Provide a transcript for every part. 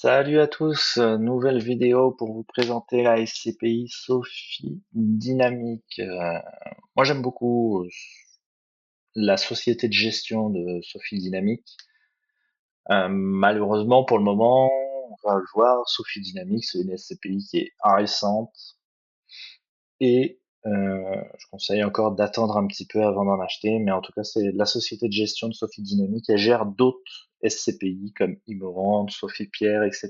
Salut à tous, nouvelle vidéo pour vous présenter la SCPI Sophie Dynamique. Moi j'aime beaucoup la société de gestion de Sophie Dynamique. Malheureusement pour le moment, on va le voir, Sophie Dynamique c'est une SCPI qui est récente et je conseille encore d'attendre un petit peu avant d'en acheter, mais en tout cas c'est la société de gestion de Sophie Dynamique. Elle gère d'autres SCPI comme Imorande, Sophie Pierre, etc.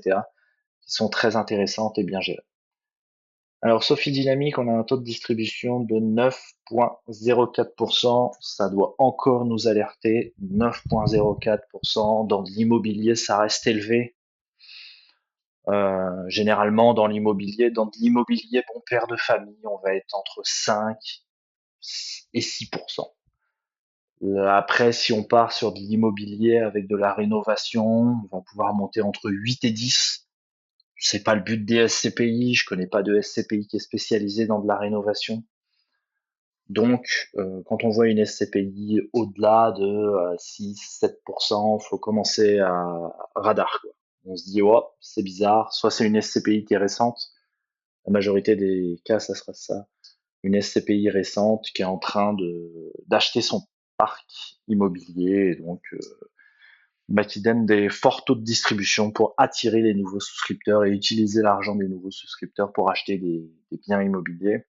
qui sont très intéressantes et bien gérées. Alors, Sophie Dynamique, on a un taux de distribution de 9,04%. Ça doit encore nous alerter. 9,04%. Dans de l'immobilier, ça reste élevé. Généralement, dans de l'immobilier bon père de famille, on va être entre 5 et 6%. Après, si on part sur de l'immobilier avec de la rénovation, on va pouvoir monter entre 8 et 10. C'est pas le but des SCPI, je connais pas de SCPI qui est spécialisé dans de la rénovation. Donc, quand on voit une SCPI au-delà de 6-7%, faut commencer à radar, quoi. On se dit, oh, c'est bizarre. Soit c'est une SCPI qui est récente. La majorité des cas, ça sera ça. Une SCPI récente qui est en train d'acheter son parc immobilier, et donc qui donne des forts taux de distribution pour attirer les nouveaux souscripteurs et utiliser l'argent des nouveaux souscripteurs pour acheter des biens immobiliers.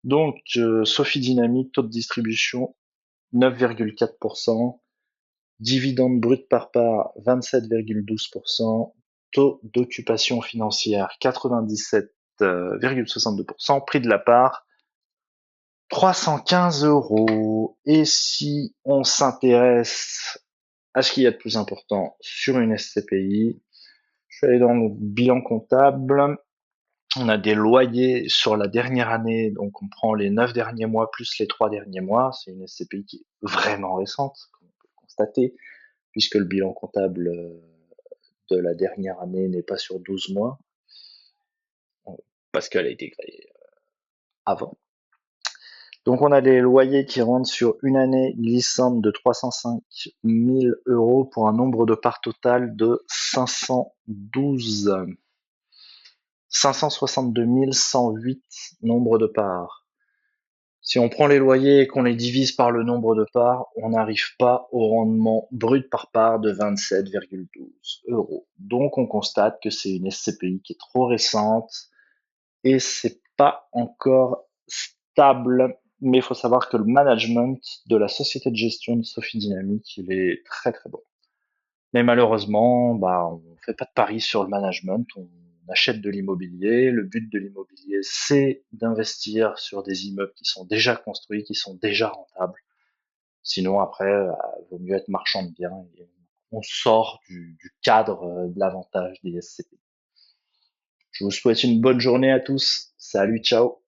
Donc, Sophie Dynamique, taux de distribution 9,4%, dividende brut par part 27,12%, taux d'occupation financière 97,62%, prix de la part 315 euros. Et si on s'intéresse à ce qu'il y a de plus important sur une SCPI, je suis allé dans le bilan comptable. On a des loyers sur la dernière année, donc on prend les 9 derniers mois plus les 3 derniers mois. C'est une SCPI qui est vraiment récente, comme on peut le constater, puisque le bilan comptable de la dernière année n'est pas sur 12 mois, parce qu'elle a été créée avant. Donc on a des loyers qui rentrent sur une année glissante de 305 000 euros pour un nombre de parts total de 562 108 nombre de parts. Si on prend les loyers et qu'on les divise par le nombre de parts, on n'arrive pas au rendement brut par part de 27,12 euros. Donc on constate que c'est une SCPI qui est trop récente et c'est pas encore stable. Mais il faut savoir que le management de la société de gestion de Sophie Dynamique, il est très très bon. Mais malheureusement, on fait pas de pari sur le management, on achète de l'immobilier. Le but de l'immobilier, c'est d'investir sur des immeubles qui sont déjà construits, qui sont déjà rentables. Sinon, après, vaut mieux être marchand de biens et on sort du cadre de l'avantage des SCP. Je vous souhaite une bonne journée à tous. Salut, ciao.